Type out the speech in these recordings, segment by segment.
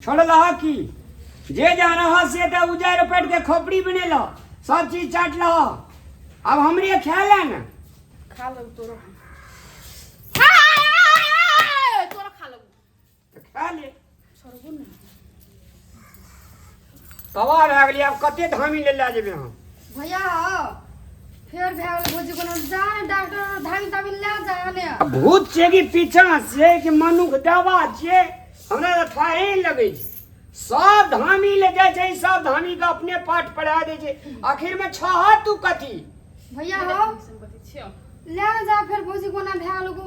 छोड़ लहा की जे जा रहा से तो उजाड़ पेट के खोपड़ी बने लो सब चीज चाट लो। अब हमरे ख्याल है ना खा लो तोरो तोरो खा लो तो खा ले सरबो नहीं तवा भए गेली। अब कते धामी ले ला जेबे हम भैया फिर भैया भोजी को जाने डॉक्टर धामी धामी ले जाने भूत छे कि पीछा से कि मनुख दवा छे हमरा तो थाहे लगे छे। सब धामी ले जाए छे सब धामी का अपने पाठ पढ़ा दे छे। आखिर में छहा तू कथी भैया हो ले जा फिर भोजी को ना भैया को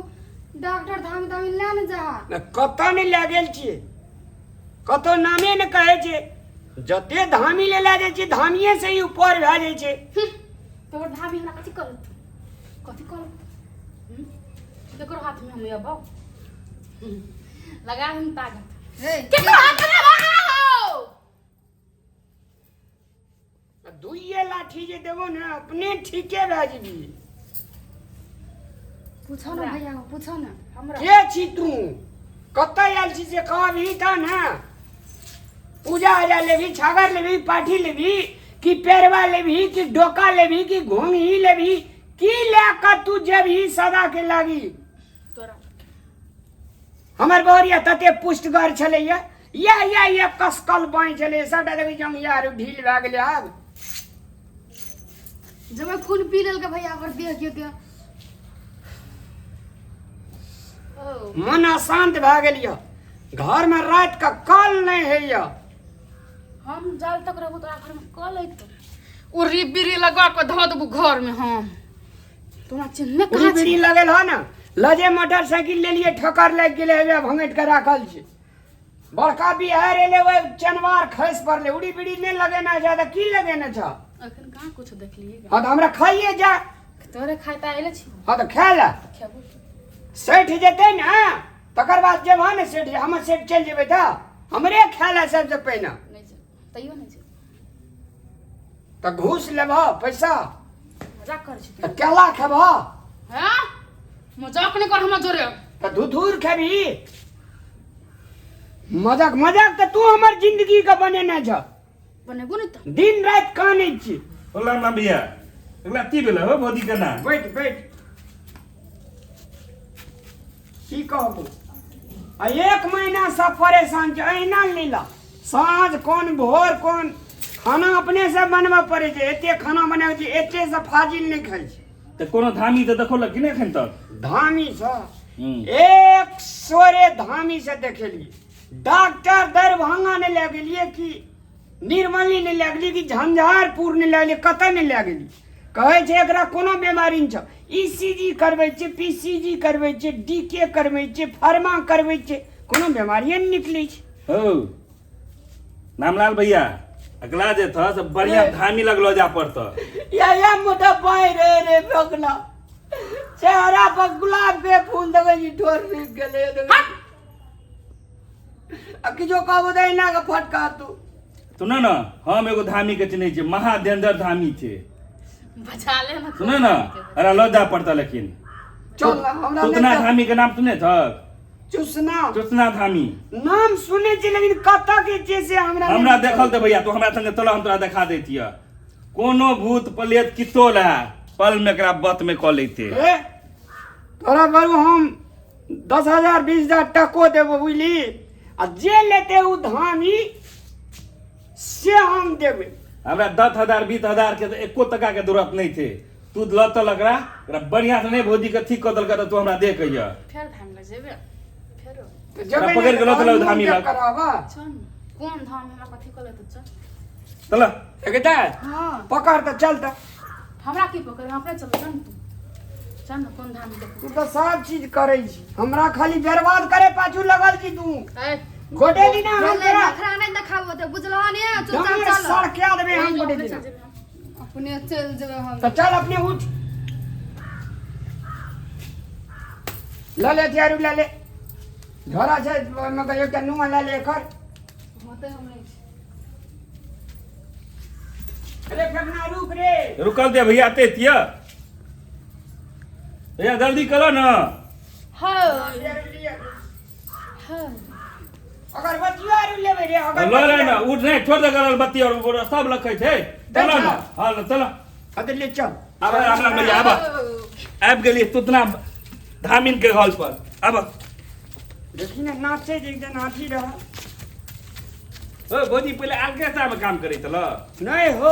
डॉक्टर धामी धामी ले जा न कतो नहीं ले गेल छिए कतो नामे न कहे छे। जते धामी ले ला जाए छे धामिये से ही ऊपर भए जाए छे। तोर धामी हमरा कथी करो देखो हाथ में हम अब लगा हम ताकत रे केकरो हाथ में लगाओ दुइये लाठी जे देबो ना अपने ठीके भए जेबी। पूछो ना भैया को पूछो ना हमरा के छी तू कत्ता आयल छी से कहबी त ना। पूजा आजा लेबी छागर लेबी पाठी लेबी कि पेरवा लेबी कि डोका लेबी कि घोंघी लेबी की लेकर तू जेबी सदा के लागी। तोरा हमर बहरिया तते पुष्टगर छलैया या कसकल बाई छले सबटा देखै जम यार ढील भए गेलै। आब जब मैं खून पी लेल के भैया पर देख के ओ मन अशांत भए गेल य। घर में रात का कल नहीं है य। हम जाल तक रहबो तोरा घर में कल अइतो उरी बिरी लगा के धो देबो घर में हम तोरा चिन्ह पूरी कहाँ बीड़ी लगल है ना लजे मोटरसाइकिल ले लिए ठोकर लग गेले है भंगट के राखल छै। बड़का बिहार एले वो चनवार खस पड़ले उड़ी बीड़ी नहीं लगे ना ज्यादा की लगे ना छ। अखन कहाँ कुछ देखलिए हाँ तो हमरा खाइए जा। तोरे खाइता आइले छी हाँ तो खा ला खेबो सेठ जेते ना तकर बाद जब हाँ ना सेठ हम सेठ चल जेबे त हमरे खा ला सबसे पहले नहीं जा तइयो नहीं जा तो घूस लेबह पैसा मजाक कर छी तो केला खेबह हां मजाक नहीं कर हम जोरे तो धुधुर खेबी। मजाक मजाक तो तू हमर जिंदगी का बने ना छ। बनेबो नहीं त दिन रात काने छी। होला ना भैया एकला की भेल हो भौजी के ना बैठ बैठ की कहबो आ एक महीना से परेशान छ। अहिना लीला साँझ कोन भोर कोन खाना अपने से बनबा पड़े छै। एते खाना बनाबै छै एते से फाजिल नहीं खाइ छै। त कोनो धामी त देखो लग कि नहीं एखन तक धामी से एक सोरे धामी से देखेली डॉक्टर दरभंगा ने ले गेलिए कि निर्मली ने ले गेली कि झंझारपुर ने ले गेली कतऽ ने ले गेली। कहे छै एकरा कोनो बीमारी नहीं छ। ईसीजी करबै छै पीसीजी करबै छै डीके करबै छै फार्मा करबै छै कोनो बीमारिये नहीं निकलै छै। हो नामलाल भैया अगला जे था सब बढ़िया धामी लगलो जा पड़ता या मोटा पाए रे बगला चेहरा पर गुलाब के फूल देबै जी ठोर निक गेले अब की जो कहबो दे ना का फटका सुनो ना हम एगो धामी के चिन्ह छै महादेंद्र धामी छै बचा ले ना सुनो ना अरे लज्जा पड़ता लेकिन चल हमरा उतना नहीं धामी के नाम सुने था चुसना चुसना धामी नाम सुने छी लेकिन कतऽ के छै से हमरा हमरा देखल त भैया तू हमरा संगे चलो हम तोरा देखा दैतिया कोनो भूत प्रेत कितो रहा पल में एकरा बत में क लेते ए तोरा बाबू हम 10,000 20,000 टको देबो बुझली आ जे लेते उ धामी से हम देबै। हमरा 10,000 20,000 के तो एको टका के जरूरत नहीं थे तू लत लगरा एकरा बढ़िया से नहीं भौजी के ठीक कर दलका तू हमरा दे कहिया फेर धाम ले जेबे फेरो तो जेबै पकड़ के ना लत लग धामी लग करावा चल कौन धाम हमरा कथी कले त चल चल एकटा हां पकड़ त चल त हमरा की पकड़ अपने चल चल तू चल ना कौन धाम देख तू तो सब चीज करे छी हमरा खाली बर्बाद करे पाछू लगल छी तू ए गोटे दिन हम बोले तोरा नखरा नहीं दिखाबो तो बुझलो ने चुपचाप जमीन चल सड़के देबे हम गोटे अपने दिन चल जेबे हम। अपने चल जेबे हम तो चल अपने उठ ले थियारू ले झोरा छै मगर एकटा नुआ ले कर होते हम नहीं अरे फेकना रुक रे रुकल दे भैया आते तिया भैया जल्दी करो ना हां लिया। हां अगरबत्तियों आरु लेबे रे लो ले ना उठ नहीं छोड़ दे अगरबत्ती और वो सब लखे थे चलो ना हां चलो अदे ले चल अब हमरा मिल अब गेली तुतना धामिन के हॉल पर अब देखी ना नाचे जे एकदम हाथी रहा ओ भौजी पहले आर्केस्ट्रा में काम करे तल नहीं हो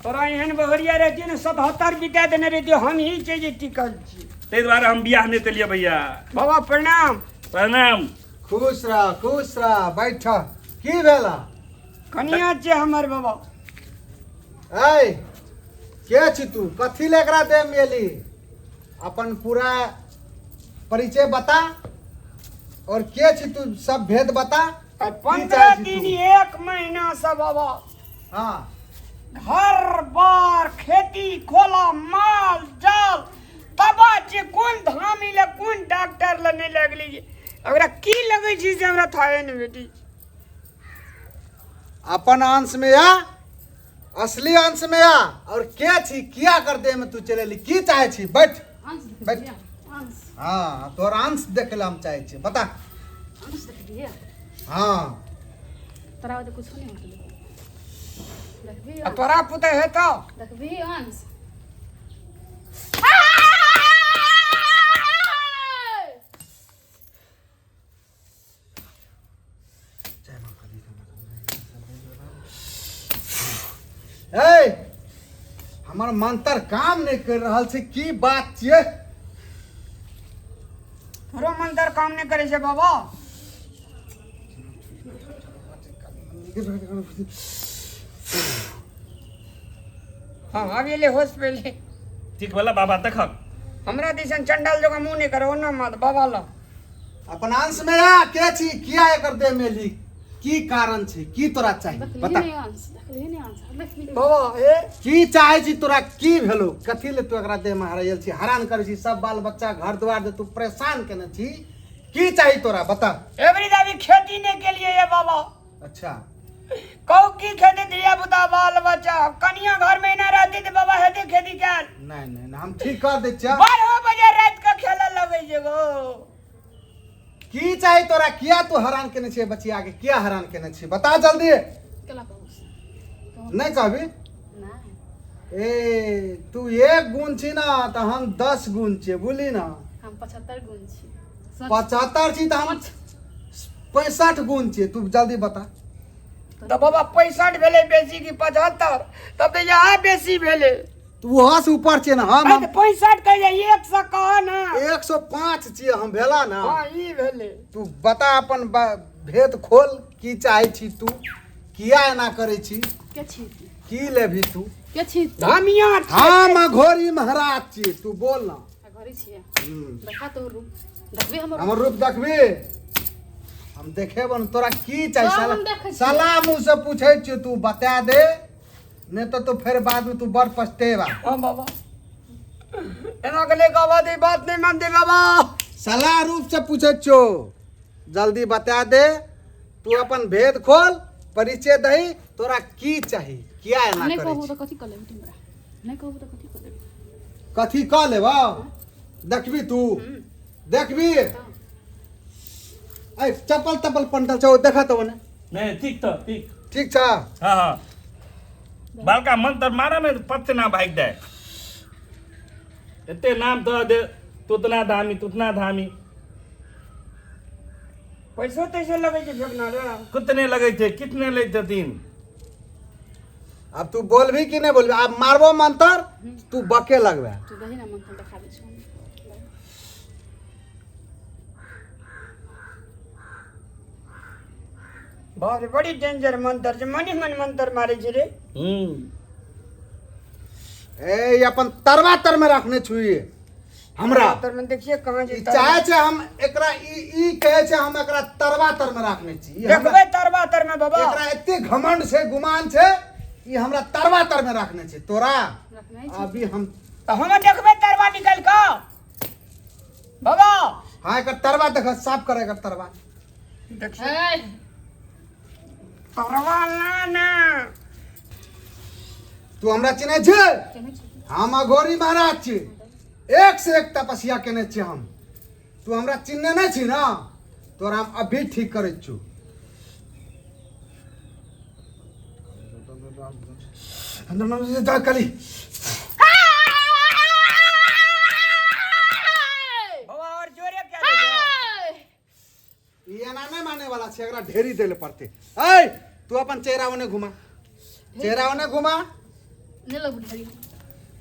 तोरा एहन बहरिया रहती ना 77 बिता देने रहती हम ही चीज टिकल छी ते द्वारा हम बियाह नहीं तेलिए भैया बाबा प्रणाम प्रणाम खुश रह बैठ की भेला कनिया छे हमर बाबा ऐ के छी तू कथी लेकरा दे मेली अपन पूरा परिचय बता और के छी तू सब भेद बता 15 दिन 1 महीना से बाबा हाँ घर बार खेती खोला माल जाल तबा जे कोन धामी ले कोन डॉक्टर ले नहीं लगली अगर की लगे छी से हमरा थाए न बेटी अपन अंश में आ असली अंश में आ और के छी किया कर दे में तू चलेली की चाहे छी बैठ अंश बैठ। देखिए अंश हाँ तोर अंश देखे ला हम चाहे छी बता अंश देखिए हाँ तोरा तो कुछ नहीं होती देखिए तोरा पुते है तो देखिए अंश ए हमार मंत्र काम नहीं कर रहा से की बात छिए तोरो मंत्र काम नहीं करे छे बाबा हाँ अभी ले होश पे ले ठीक वाला बाबा तक हमरा दिसन चंडाल जगह मुंह नहीं करो ना मत बाबा ला अपन अंश में आ के छी किया कर दे मेली की कारण छी की तोरा चाहिए बता देखिए अंश देखिए अंश देखिए बाबा हे की चाहे छी तोरा की भेलो कथी ले तू एकरा दे में हरायल छी हैरान करे छी सब बाल बच्चा घर द्वार दे तू परेशान केने छी की चाहिए तोरा बता एवरी दावी खेती नहीं के लिए ये बाबा अच्छा कौ की खेती दिया बुदा बाल बच्चा कनिया घर में ना रहती तो बाबा हेते खेती कर नहीं नहीं नहीं, हम ठीक कर दे छिया 12 बजे रात का खेला लगे जेगो की चाहे तोरा किया तू हैरान केने छी बच्चिया के किया हैरान केने छी बता जल्दी केला पाउस नहीं कहबी ना ए तू एक गुण छी ना तो हम 10 गुण छी बोली ना हम 75 गुण छी 75 छी तो हम 65 गुण छी तू जल्दी बता तो बाबा 65 भेले बेसी की 75 तब तो यहाँ बेसी भेले तू वहां से ऊपर छी ना हम 65 कह 100 कहा ना 105 छी हम भेला ना हाँ ई भेले तू बता अपन भेद खोल की चाहे छी तू किया एना करे छी के छी की लेभी तू के छी धामिया हम घोरी महाराज छी तू बोल ना घरी छी देखा तो रूप देखबे हमर रूप देखबी हम देखे बन तोरा की सब चाहिए हम देखै साला छियै। साला मुंह से पूछे छी तू बता दे नहीं तो तू फिर बाद में तू बड़ पछतेवा हाँ बाबा एना के लेके आवा दे बात नहीं मानते बाबा साला रूप से पूछे छो जल्दी बता दे तू अपन भेद खोल परिचय दही तोरा की चाहिए किया एना नहीं करे कहबो छी तो कथी कर लेबी तुमरा नहीं कहबो तो कथी कर लेबी कथी क लेबा देखबी तू देखबी ऐ चप्पल तप्पल पंटल छौ देखा तो ने नहीं ठीक तो ठीक ठीक छ हाँ हाँ बालका मंत्र मारा में पत्ते ना भाग जाए इतने नाम तो दे तुतना धामी पैसो तैसे लगे छे फेंकना रे कितने लगे थे कितने लेते तीन अब तू बोलबी कि नहीं बोलबी अब मारबो मंत्र तू बके लगबे तू दही ना मंथन देखा दे छी बाप रे बड़ी डेंजर मंत्र छे मनी मन मंत्र मारे छे रे ए अपन तरवा तर में रखने छुई हमरा तर में देखिए कहां जे ई चाहे छे हम एकरा ई कहे छे हम एकरा तरवा तर में रखने छी ई हमरा- देखबे तरवा तर में बाबा एकरा एते घमंड से गुमान छे ई हमरा तरवा तर में रखने छे तोरा रखना ही अभी हम तो हम देखबे तरवा निकल का बाबा हाँ एकर तरवा देख साफ करे एकर तरवा देखिए ए तरवा ना तू हमरा चिन्हे छे केने छी हम अघोरी महाराज छी एक से एक तपस्या केने छी हम तू हमरा चिन्हने नहीं छी ना तोरा हम अभी ठीक करे छु। कली बाबा और जोरे क्या देगा ये ना नहीं माने वाला छे, एकरा ढेरी देले पड़ते। ऐ तू अपन चेहरा ओने घुमा, चेहरा ओने घुमा, ले लो बुढ़ारी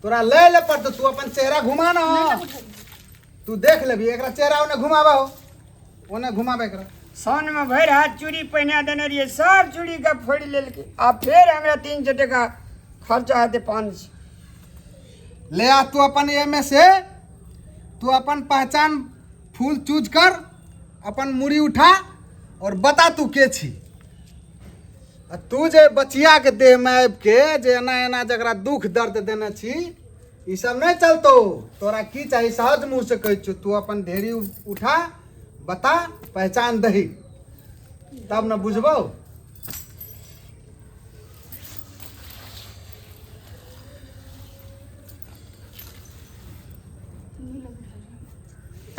तोरा ले पड़ते। तू अपन चेहरा घुमा ना, तू देख लेबी एकरा चेहरा ओने घुमाबा हो, ओने घुमाबे एकरा। सोन में भर हाथ चूड़ी पहना देने रहिए, सब चूड़ी का फोड़ ले के अब फिर हमरा 300 टका खर्चा आते 500। ले आ तू अपन ये में से तू अपन पहचान फूल चूज कर, अपन मुड़ी उठा और बता तू के छी। आ तू जे बचिया के देह में आबि के जे एना एना जकरा दुख दर्द देने छी, ई सब नहीं चलतो। तोरा की चाहिए सहज मुंह से कह छु, तू अपन ढेरी उठा, बता, पहचान दही, तब न बुझबो।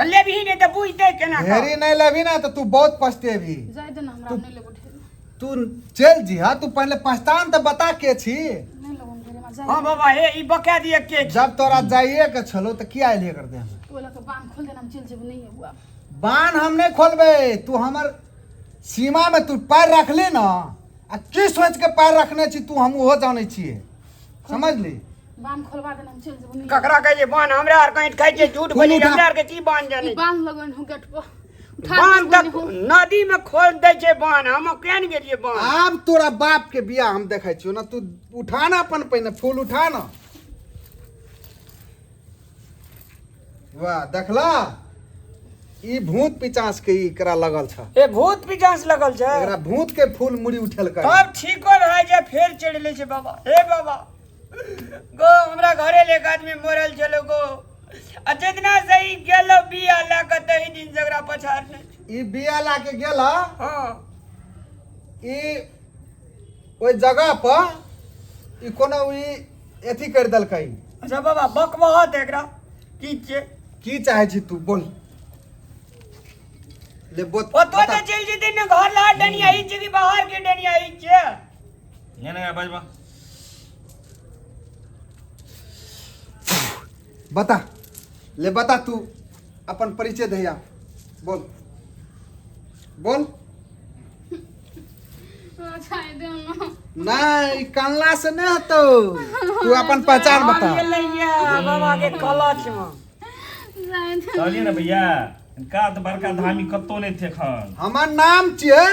ले भी नहीं तो पूछते केना का। ढेरी नहीं लेबी ना तो तू बहुत पछतेबी। जाय दे ना हमरा नहीं ले बुढ़ारी तू चल जी, हाँ तू पहले पहचान तो बता के छी। नहीं लगन ढेरी में जाय हाँ बाबा हे ई बका दिए के जब तोरा जाइए के छलो तो किया लिए कर दे हम? बोला के बांध खोल देना, हम चल जेब नहीं है बुआ। बान हम नहीं खोलबे, तू हमर सीमा में तू पैर रख ली ना, आ की सोच के पैर रखने छी तू, हम वो जाने छिए, समझ ली। बांध खोलवा देना, हम चल जेब नहीं। ककरा कहे बान हमरा आर कहीं खाई छे झूठ बोली, उठा। हमरा आर के की बान जाने। बांध लगन हो गेट पर उठा बान के तक नदी में खोल दे छे बान, हम केन गेलिए बान। अब तोरा बाप के बिया हम देखै छियो ना, तू उठा ना अपन पहिने फूल उठा ना। वाह देखला, ई भूत पिचास के एकरा लगल छ, ए भूत पिचास लगल छे, एकरा भूत के फूल मुड़ी उठल कर। तब ठीको भाई जे फेर चढ़ ले छे बाबा। हे बाबा गो हमरा घरे ले एक आदमी मरल चलो गो, आ जितना सही गेलो बिया ला के तही दिन जगरा पछाड़ ने। ई बिया ला के गेला, हां ई ओइ जगह पर ई कोनो ई एथी कर दलकै। अच्छा बाबा बकवाह एकरा की छे, की चाहे छी तू बोल ले बोत ओ तो चल जेते ने घर ला डनिया ई जे की बाहर के डनिया ई छे। ये नहीं बजबा बता, ले बता तू अपन परिचय दहिया, बोल बोल। अच्छा दे ना नहीं कानला से नहीं हतो, तू अपन पहचान बता। आ गेलैया बाबा के कलच में। जाय दे चलिए ना भैया, इनका तो बड़का धामी कत्तो नहीं थे खन। हमार नाम छिए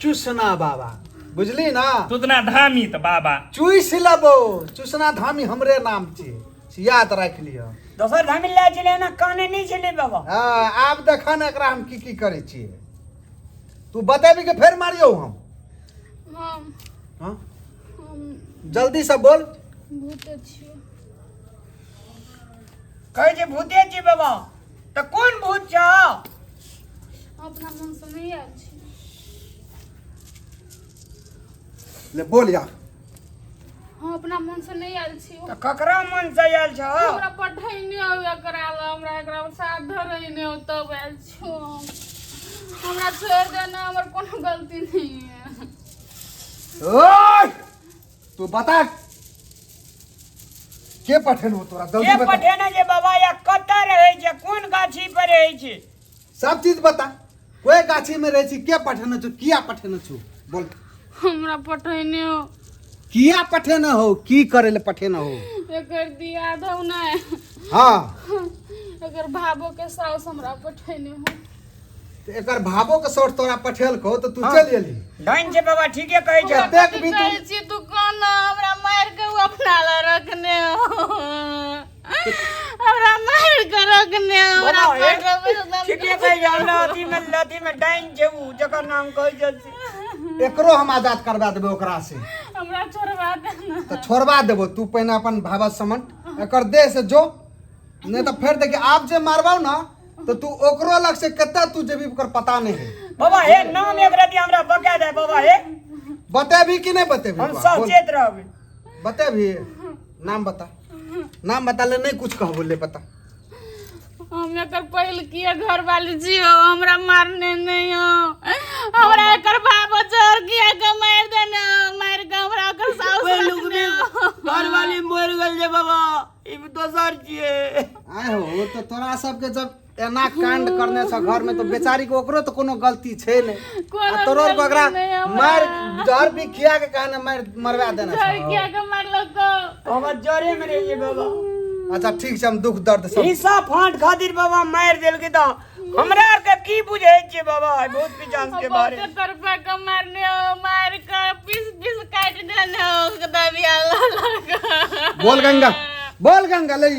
चुसना बाबा, बुझली ना। तू इतना धामी तो बाबा चुइस लेबो, चुसना धामी हमरे नाम छिए, याद रख लियो। दोसर धामी ले चले ना, काने नहीं चले बाबा। हाँ आब देखा ना एकरा हम की करे छिए, तू बतेबी के फेर मारियो हम। हम हाँ हम जल्दी से बोल। बहुत अच्छी कहे जे भूते छी बाबा, तो कौन भूत छ? अपना मन से नहीं आयल छी। ले बोल यार। हम अपना मन से नहीं आयल छी। तो ककरा मन से आयल छ? हमरा पढ़ाई नहीं होया कराला, हमरा एकरा साथ धरई नहीं हो तब आयल छी। हमरा छोड़ देना, हमर कोनो गलती नहीं है। ओए तू बता के पठन हो तोरा, जल्दी के बता। पठेना जे बाबा या कतऽ रहै छै, कोन गाछी पर रहै छै? सब चीज बता, कोई गाछी में रहे छी, के पठन छु, किया पठन छु, बोल। हमरा पढ़ाई नहीं हो, किया पठन हो, की करे ले पठन हो? एकर दिया दो ना, हाँ एकर भाभो के साउस हमरा पढ़ाई नहीं हो। तो एकर भावो के सौर तोरा पठेल को तो तू चल एली। डाइन छै बाबा, ठीके कहै छै। देख भी तू कहै छी तू कोन हमरा मार के उ अपना ला रखने हो, हमरा मार के रखने हो, हमरा बाबा, हे, पढ़ाई ठीके कहै छै। हमरा अथी में डाइन छै उ, जकर नाम कहै छै। एकरो हम आजाद करवा देबे ओकरा से, हमरा छोड़वा देना। तो छोड़वा देबो। तू पहले अपन भावत समझ, एकर देह से जो, नहीं तो फिर देखिए आप जे मारबाओ ना तो तू ओकरो लग से कत्ता तू जेबी ओकर पता नहीं है। बाबा हे नाम एक रति हमरा बका दे बाबा हे, बतेबी कि नहीं बतेबी? हम बोल। सचेत रहबै। बतेबी, नाम बता, नाम बता ले, नहीं कुछ कह बोले बता। हम एकर पहिल किया घर वाली जी हो, हमरा मारने नहीं हो। हमरा एकर बाप चोर किया के मार देना, मार के हमरा एकर साउस रखने हो। घर वाली मर गल जे बाबा, ई दोसर छिए। आए हो तो तोरा सबके जब एना कांड करने छ घर में तो बेचारी को ओकरो तो कोनो गलती छे नहीं। कोनो तोरो गलती बगरा नहीं हमरा। मार जहर भी खिया के कहने मरवा देना चोर छ। किया के मारलो तो बाबा जरे में रहिए बाबा। अच्छा ठीक छै, हम दुख दर्द सब हिस्सा फांट खातिर बाबा मार देल के दा हमरा आर के की बुझै छै बाबा, बहुत पिचास के बारे। बहुत करपा के मारने हो, मार के पीस पीस काट देने हो, कदबिया लगा। बोल गंगा ले।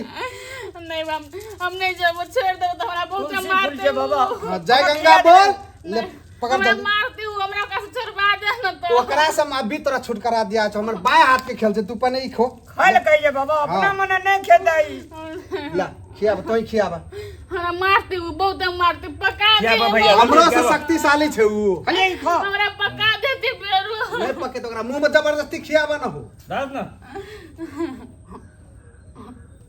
नहीं हम नहीं जब छोड़ दो तो हमरा बहुत तुलसी मारते फूल के बाबा। हाँ, जय गंगा बोल ले पकड़ हमरा दे। मारती हूँ, हमरा का से छोड़वा देना तो। ओकरा से हम अभी तोरा छुटकारा दिया छ। हमर बाएं हाथ के खेल छै, तू पने ई खो खाइल कहिए बाबा, अपना हाँ। मन नहीं खेदाई। ला खियाब तोई खियाब। हमरा मारती हूँ, बहुत मारती, पका क्या दे बा भैया? हमरो से शक्तिशाली छै ऊ। खाली ई खा। हमरा पका देती बेरू। नहीं पके तो ओकरा मुंह में जबरदस्ती खियाब न हो। दाद ना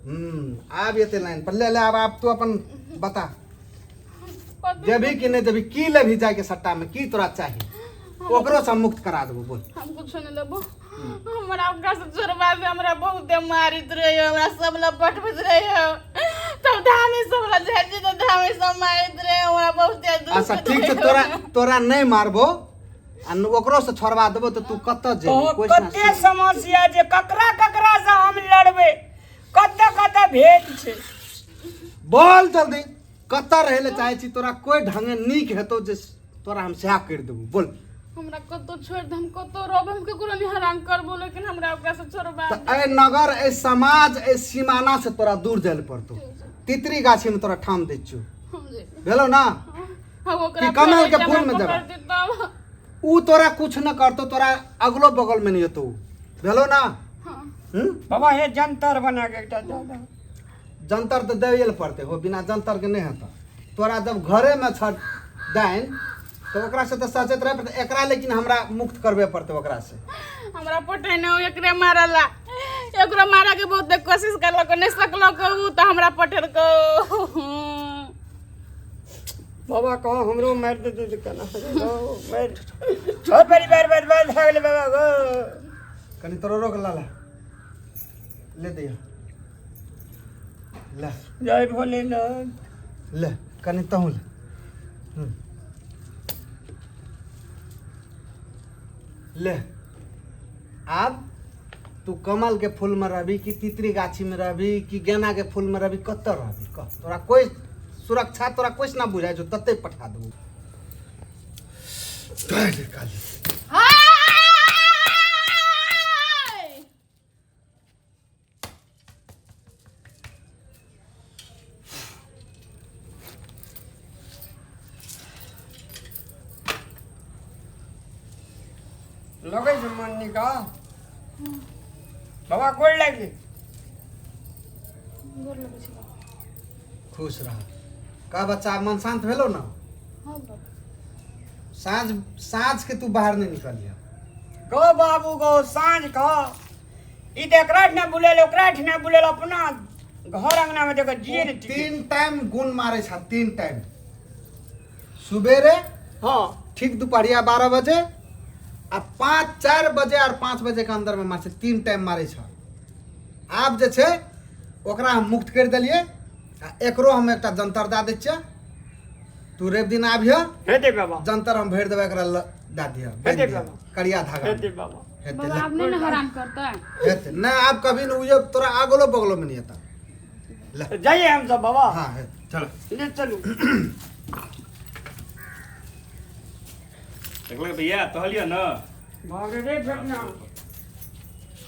आब येते लाइन पर ले अब तू अपन बता, देबी कि नहीं देबी, की लेबी जाए के सट्टा में, की तोरा चाहिए ओकरो से हम मुक्त करा देबो। बोल हम कुछ नहीं लेबो, हमरा का से छोड़वा दे, हमरा बहुत मारित रहे हो, हमरा सब लपट बज रहे हो, तब धामी सब ला जाए तो धामी सब मारित रहे हो, हमरा बहुत दुख। अच्छा ठीक छै, तोरा नहीं मारबो आ ओकरो से छोड़वा देबो तो तू कत तो जेबी? कोई कते समस्या जे ककरा से हम लड़बे, कते भेद छै। बोल जल्दी, कत रहे ले चाहे छी? तोरा कोई ढंगे नीक हेतो जे तोरा हम सेहा कर देबो। बोल हमरा कतो छोड़ दे, हम कतो रोब, हम केकरो नहीं हैरान करबो, लेकिन हमरा ओकरा से छोड़वा तो दे। ए नगर ए समाज ए सीमाना से तोरा दूर जाए पड़तो। तितरी गाछी में तोरा ठाम दै छियो, हम जे भेलो ना? हम ओकरा कि कमल के पकड़ फूल में जमा जगह। पकड़ती तब। ऊ तोरा कुछ न करतो, तोरा अगलो बगल में नहीं हेतो, भेलो ना? हाँ। बाबा ये जंतर बना के एकटा दादा। जंतर तो देवे पड़ते हो, बिना जंतर के नहीं हेता। तोरा जब घरे में छ डाइन तो ओकरा से तो सचेत रहे पड़ते एकरा, लेकिन हमरा मुक्त करबे पड़ते ओकरा से। हमरा पटे न एकरे मारला, एकरो मारा के बहुत कोशिश करलक, नहीं सकलक उ त हमरा पटेर को। बाबा कहो हमरो मार दे तो केना हो मार छोड़ परिवार बर्बाद हो गेल बाबा गो। कनी तोरो रोक लाला ले दे, ले जय भोलेनाथ। ले कनी तहु ले। ले अब तू कमल के फूल में रहबी कि तितरी गाछी में रहबी कि गेना के फूल में रहबी, कत रहबी कह? तोरा कोई सुरक्षा तोरा कुछ ना बुझाई जो तते पठा देबो। काली लगे छै मन निका बाबा गोड़ लागी। खुश रह का बच्चा, मन शांत भेलो ना? साँझ के तू बाहर नहीं निकलिया। गो बाबू गो साँझ कह ई देखरा न बुलेल ओकरा न बुलेल, अपना घर अंगना में देखो जिए ने 3 टाइम गुण मारे छा, 3 टाइम सुबेरे, हां ठीक दोपहरिया 12 बजे आ 4 बजे और 5 बजे के अंदर में मारे 3 टाइम मारे छा। आप जे छे ओकरा हम मुक्त कर देलिए आ एकरो हम एकटा जंतर दा दै छियै, तू रेब दिन आबियो, हेते बाबा जंतर हम भर देबै, एकरा दा दिया हेते बाबा करिया धागा हेते बाबा। हेते बाबा ले। आप नहीं हैरान करता है। हेते ना आप कभी न उयो तोरा आगलो बगलो में नहीं आता। ले जाइए हम सब बाबा। हाँ हेते चलो ले चलू। देखलक भैया कहलियो ना भागे रे फेंकना।